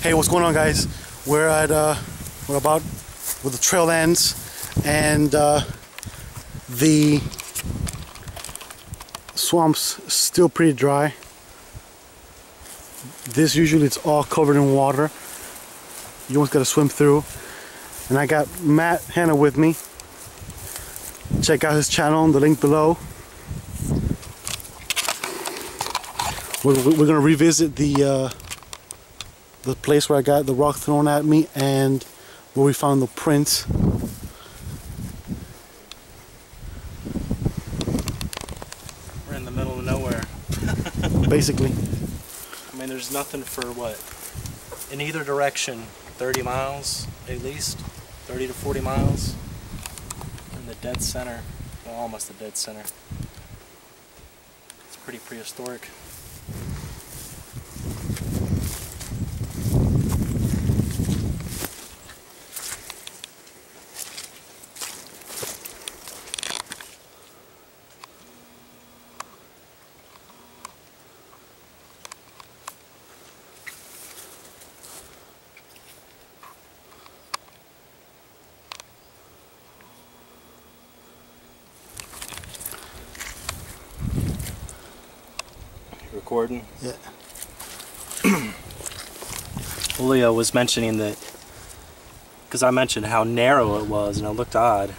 Hey, what's going on, guys? We're about where the trail ends, and the swamp's still pretty dry. This usually it's all covered in water. You almost got to swim through. And I got Matt Hanna with me. Check out his channel, the link below. We're gonna revisit the place where I got the rock thrown at me and where we found the prints. We're in the middle of nowhere. Basically. I mean, there's nothing for what? In either direction, 30 miles at least, 30 to 40 miles. In the dead center, well, almost the dead center. It's pretty prehistoric. Recording? Yeah. Julio was mentioning that, because I mentioned how narrow it was and it looked odd,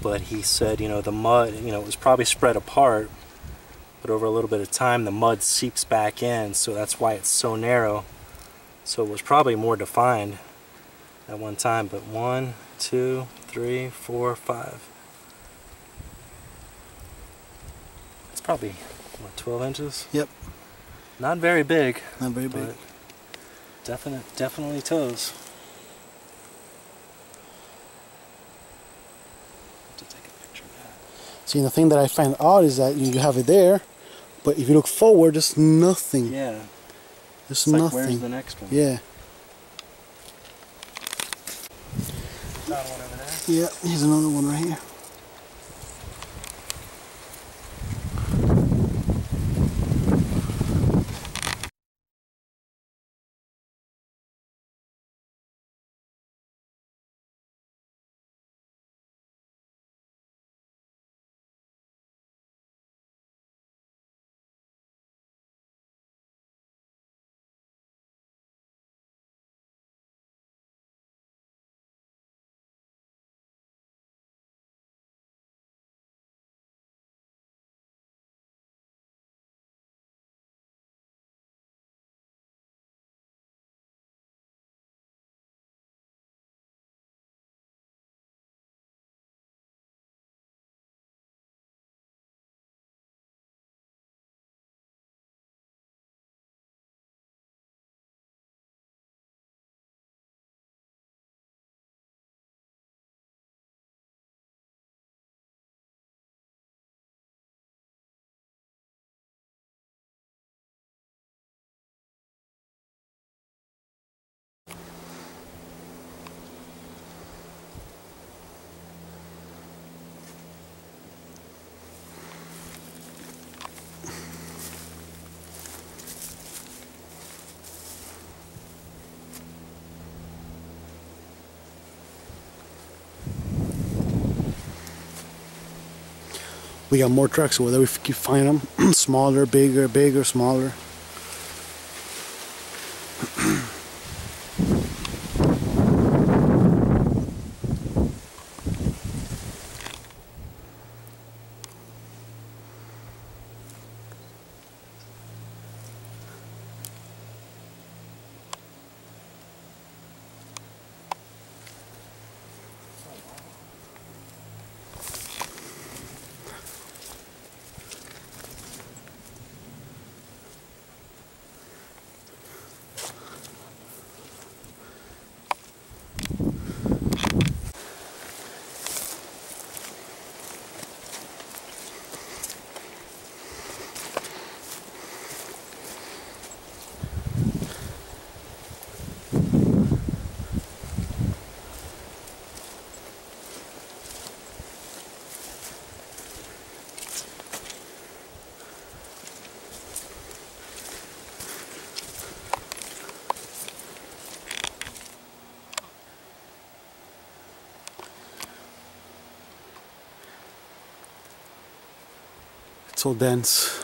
but he said, you know, the mud, you know, it was probably spread apart, but over a little bit of time the mud seeps back in, so that's why it's so narrow. So it was probably more defined at one time, but 1, 2, 3, 4, 5. It's probably, what, 12 inches? Yep. Not very big. Not very big. Definitely toes. To take a picture of that. See, the thing that I find odd is that you have it there, but if you look forward, there's nothing. Yeah. There's It's like, nothing. where's the next one? Yeah. Found one over there. Yeah, here's another one right here. We got more trucks over there. We keep finding them. Smaller, bigger, bigger, smaller. so dense.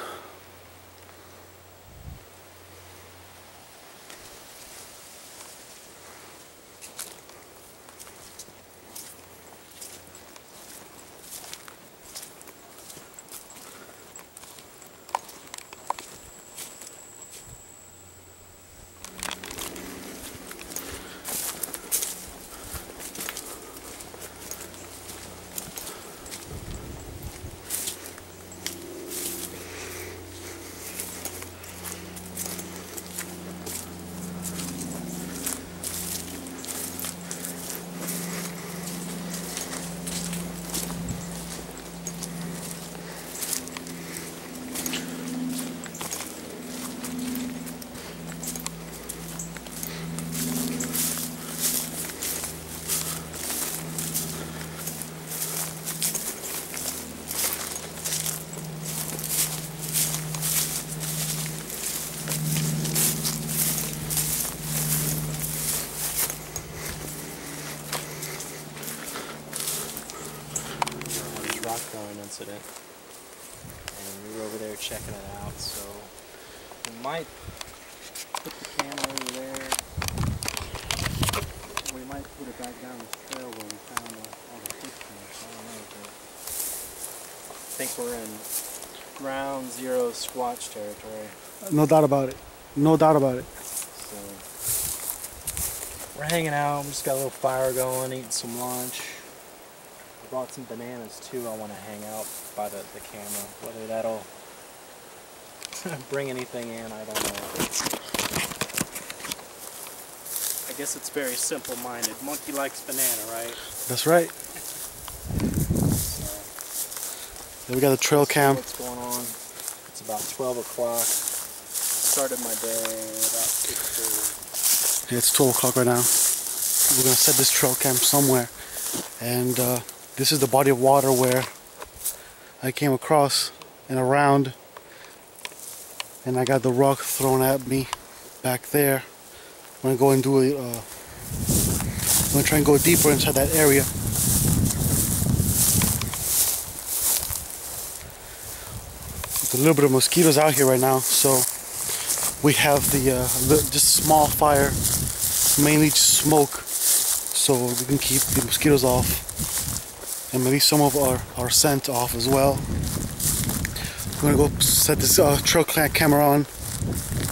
Rock throwing incident, and we were over there checking it out, so we might put the camera over there. We might put it back down this trail where we found all the footprints. I don't know, but I think we're in ground zero Squatch territory. No doubt about it. No doubt about it. So we're hanging out. We just got a little fire going, eating some lunch. I brought some bananas too. I want to hang out by the camera. Whether that'll bring anything in, I don't know. I guess it's very simple-minded. Monkey likes banana, right? That's right. So, Yeah, we got the trail cam. what's going on? It's about 12 o'clock. I started my day about 6:30. Yeah, it's 12 o'clock right now. We're gonna set this trail cam somewhere, and this is the body of water where I came across and around, and I got the rock thrown at me back there. I'm gonna go and do a. I'm gonna try and go deeper inside that area. There's a little bit of mosquitoes out here right now, so we have the just small fire, mainly just smoke, so we can keep the mosquitoes off. And maybe some of our scent off as well. I'm gonna go set this trail camera on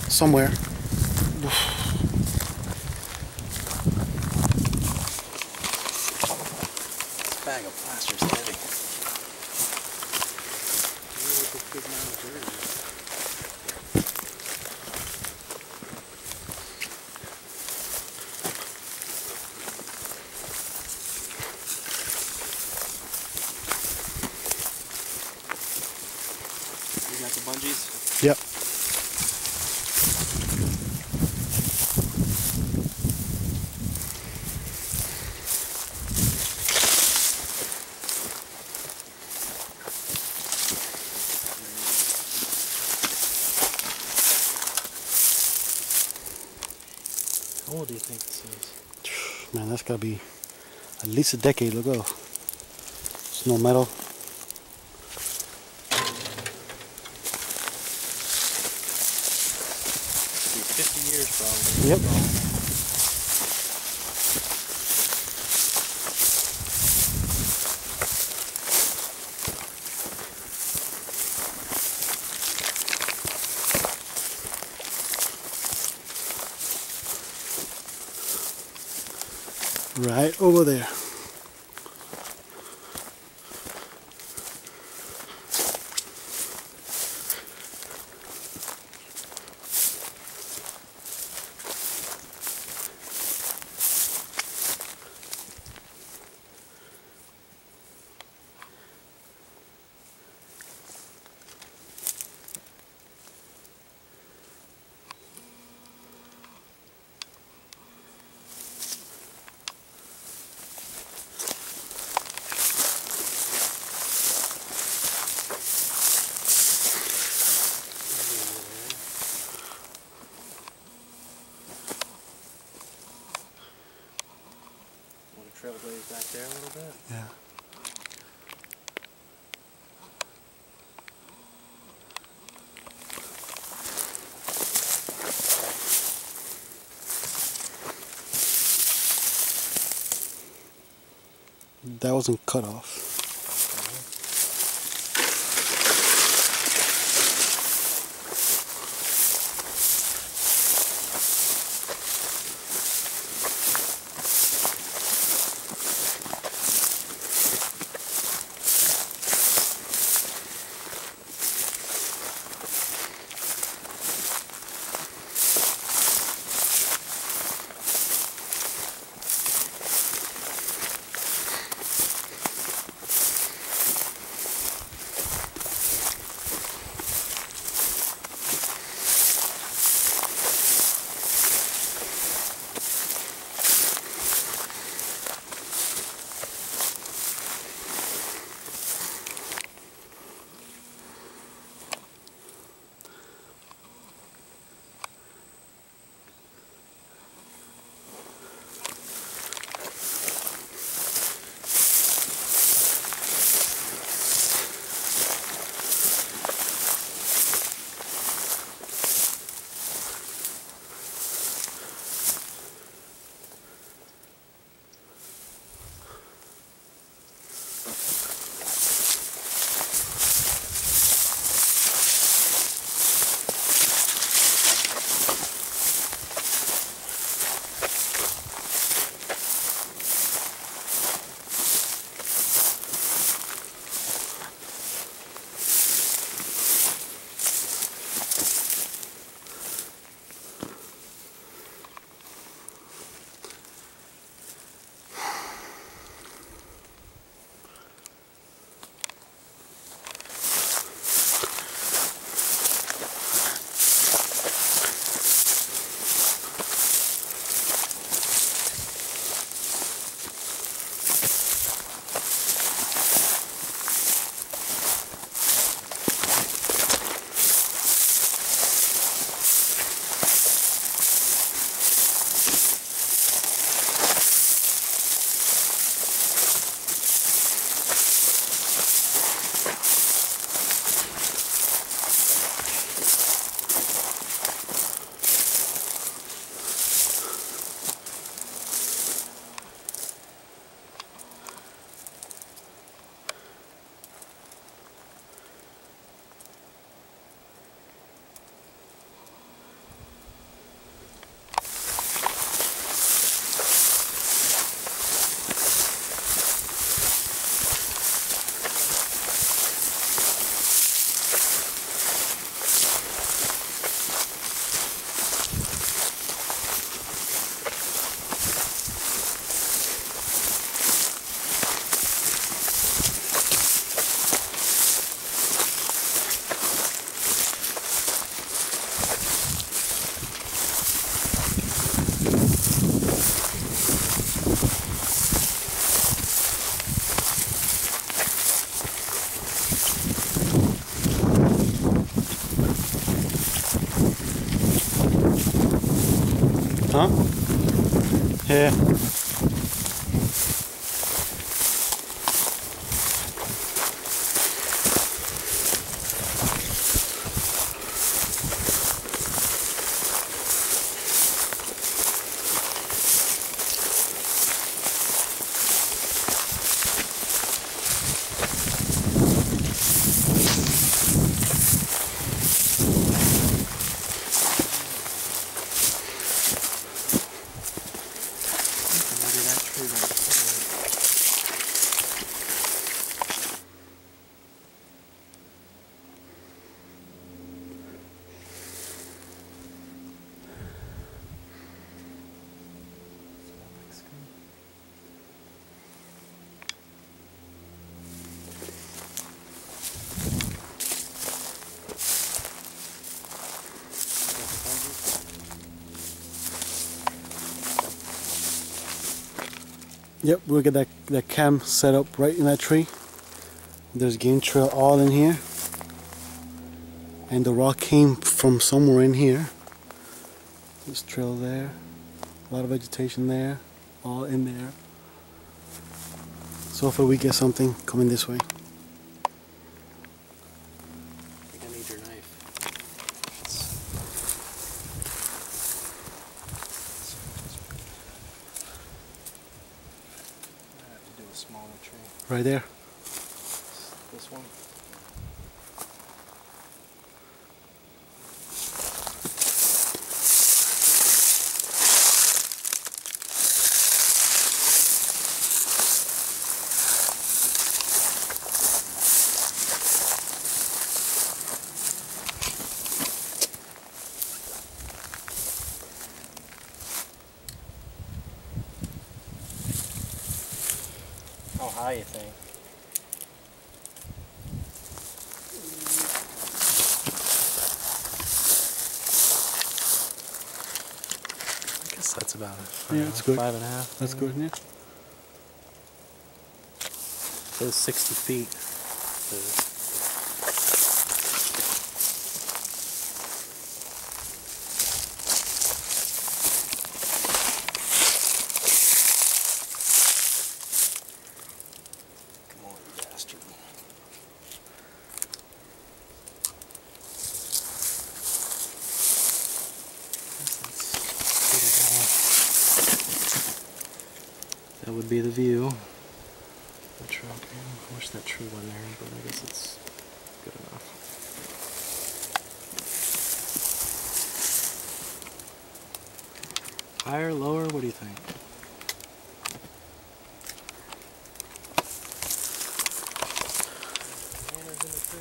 somewhere. This bag of plaster is heavy. You got the bungees? Yep. How old do you think this is? Man, that's gotta be at least a decade ago. It's no metal. 50 years probably. Yep. Right over there. Trailblaze back there a little bit. Yeah. that wasn't cut off. Huh? Yeah. Yep, we'll get that cam set up right in that tree. There's game trail all in here. And the rock came from somewhere in here. This trail there. A lot of vegetation there. All in there. So hopefully we get something coming this way. I think I need your knife. I have to do a smaller tree. Right there. This one. How high you think? I guess that's about it. Yeah, that's good. 5.5. That's good, yeah. It says 60 feet. Come on, you bastard. That would be the view. The truck. I wish that tree wasn't there, but I guess it's good enough. Higher, lower, what do you think?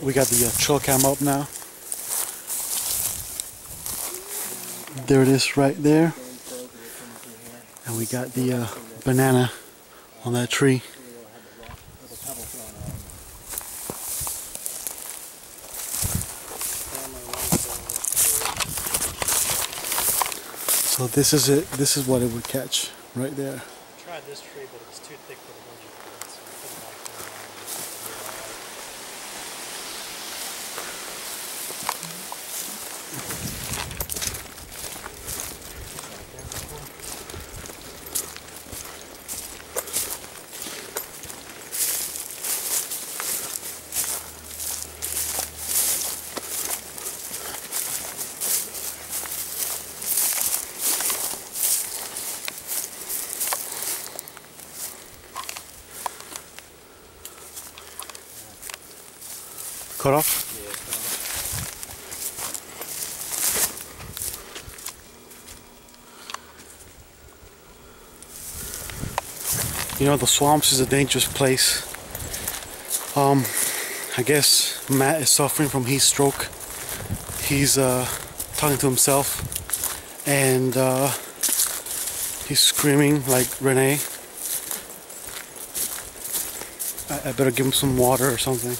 We got the trail cam up now. There it is right there. And we got the banana on that tree. So this is it. This is what it would catch right there. I tried this tree, but it was too thick for the bungee cord, so I put it back Cut off? You know, the swamps is a dangerous place. I guess Matt is suffering from heat stroke. He's talking to himself and he's screaming like Renee. I better give him some water or something.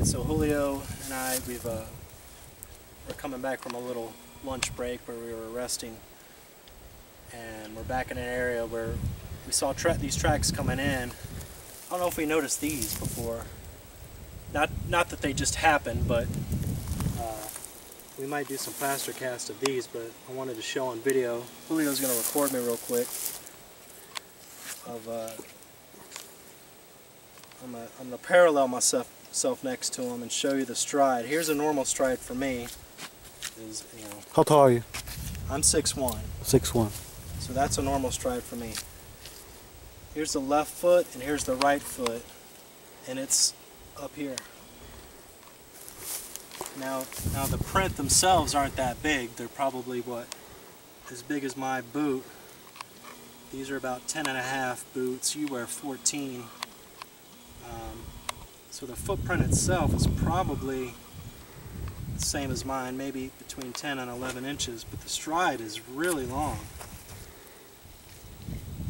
So Julio and I, we're coming back from a little lunch break where we were resting, and we're back in an area where we saw these tracks coming in. I don't know if we noticed these before. Not that they just happened, but we might do some plaster cast of these, but I wanted to show on video. Julio's going to record me real quick. I'm going to parallel myself next to him and show you the stride. Here's a normal stride for me. How tall are you? I'm 6'1". 6'1". So that's a normal stride for me. Here's the left foot and here's the right foot, and it's up here. Now the print themselves aren't that big. They're probably as big as my boot. These are about 10.5 boots. You wear 14. So the footprint itself is probably the same as mine, maybe between 10 and 11 inches, but the stride is really long.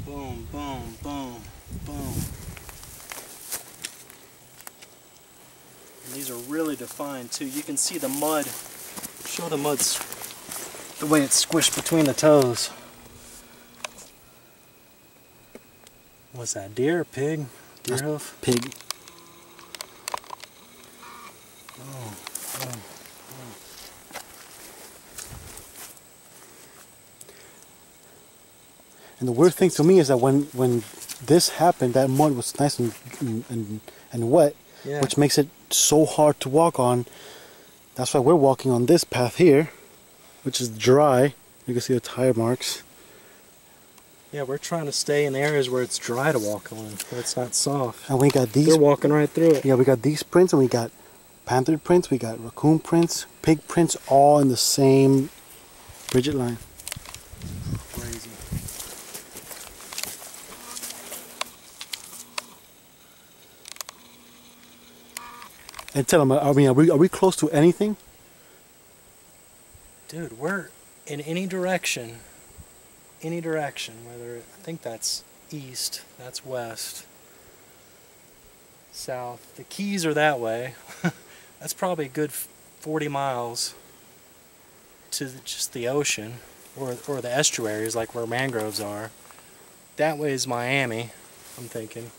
Boom, boom, boom, boom. And these are really defined too. You can see the mud. Show the mud, the way it's squished between the toes. What's that, deer or pig? Deer hoof? Pig. Oh, oh. And the weird thing to me is that when this happened, that mud was nice and wet, Yeah. which makes it so hard to walk on. That's why we're walking on this path here, which is dry. You can see the tire marks. Yeah, we're trying to stay in areas where it's dry to walk on, where it's not soft. And we got these. They're walking right through it. Yeah, we got these prints, and we got panther prints, we got raccoon prints, pig prints, all in the same ridge line. Crazy. And tell them, are we close to anything? Dude, we're in any direction, whether I think that's east, that's west, south. The Keys are that way. That's probably a good 40 miles to just the ocean, or the estuaries, like where mangroves are. That way is Miami, I'm thinking.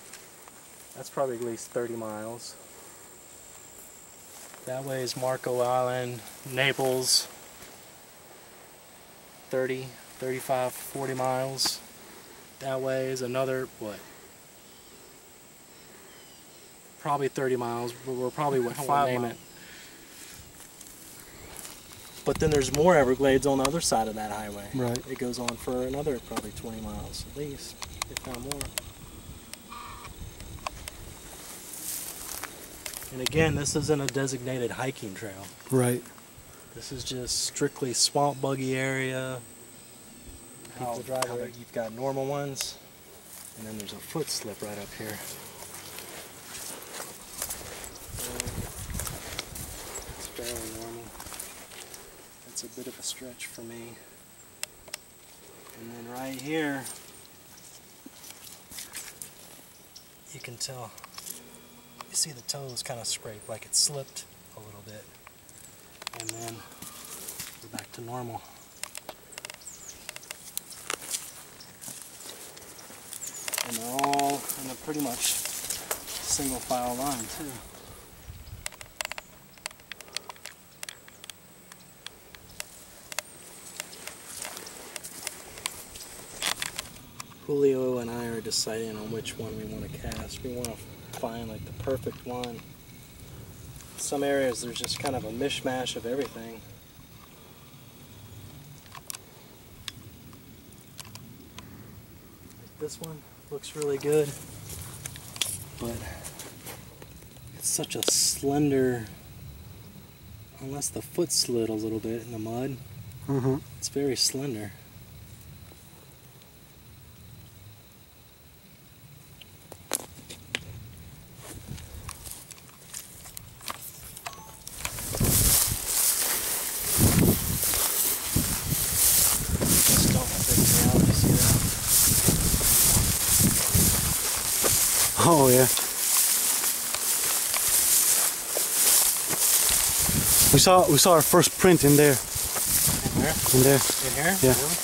That's probably at least 30 miles. That way is Marco Island, Naples, 30, 35, 40 miles. That way is another, what? Probably 30 miles, but we're probably, what, 5 name it. But then there's more Everglades on the other side of that highway. Right. It goes on for another probably 20 miles at least, if not more. And again, this isn't a designated hiking trail. Right. This is just strictly swamp buggy area. People drive there. You've got normal ones, and then there's a foot slip right up here. It's fairly normal. It's a bit of a stretch for me. And then right here, you can tell. You see the toes kind of scrape, like it slipped a little bit. And then we're back to normal. And they're all in a pretty much single file line too. Julio and I are deciding on which one we want to cast. We want to find like the perfect one. Some areas there's just kind of a mishmash of everything. Like this one looks really good, but it's such a slender, unless the foot slid a little bit in the mud, it's very slender. Oh yeah. We saw our first print in there. In there? In there. In here? Yeah. Really?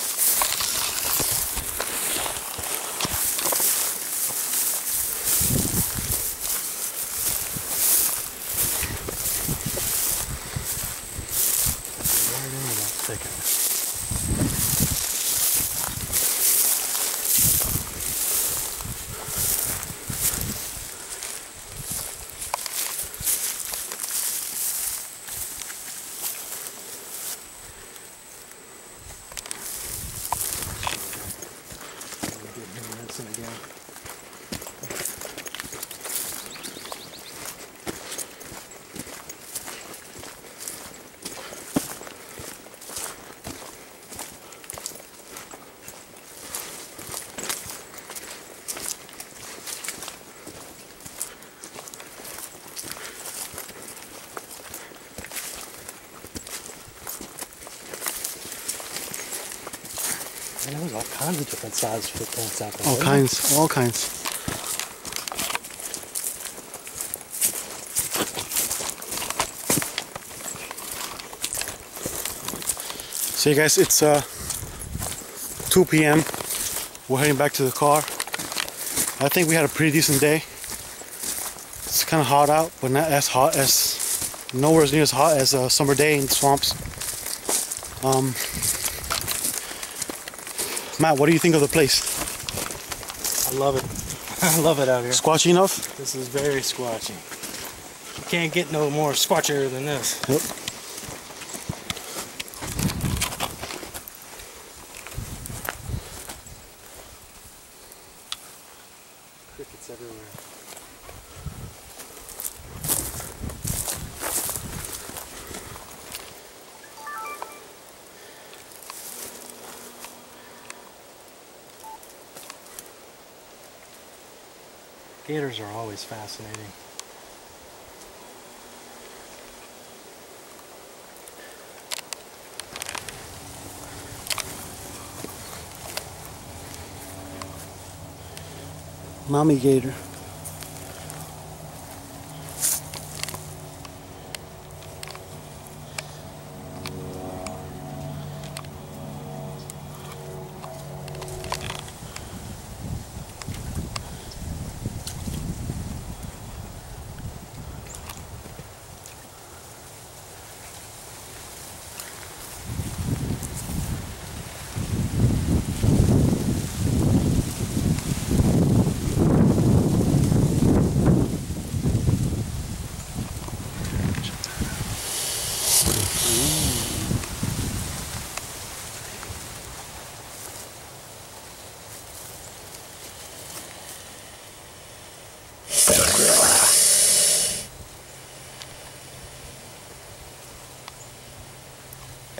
Right into that thicket. Again. And there was all kinds of different sized footprints out there. All kinds. So you guys, it's 2 p.m. We're heading back to the car. I think we had a pretty decent day. It's kind of hot out, but not as hot as, nowhere near as hot as a summer day in the swamps. Matt, what do you think of the place? I love it. I love it out here. Squatchy enough? This is very squatchy. You can't get no more squatchier than this. Yep. Crickets everywhere. Gators are always fascinating. Mommy gator.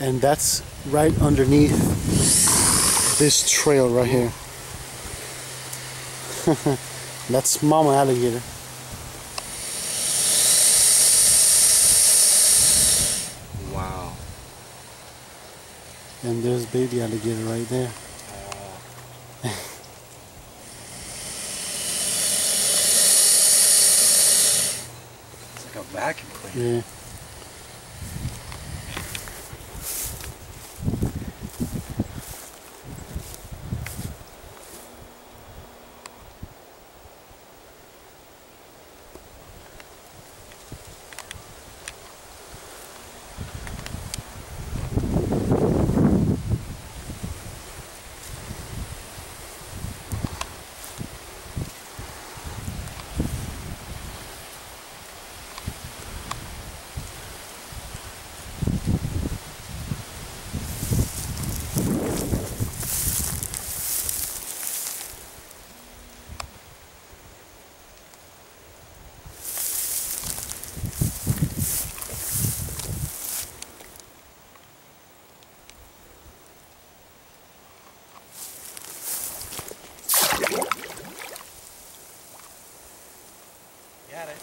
And that's right underneath this trail right here. That's mama alligator. Wow. And there's baby alligator right there. It's like a vacuum cleaner. Yeah. Got it.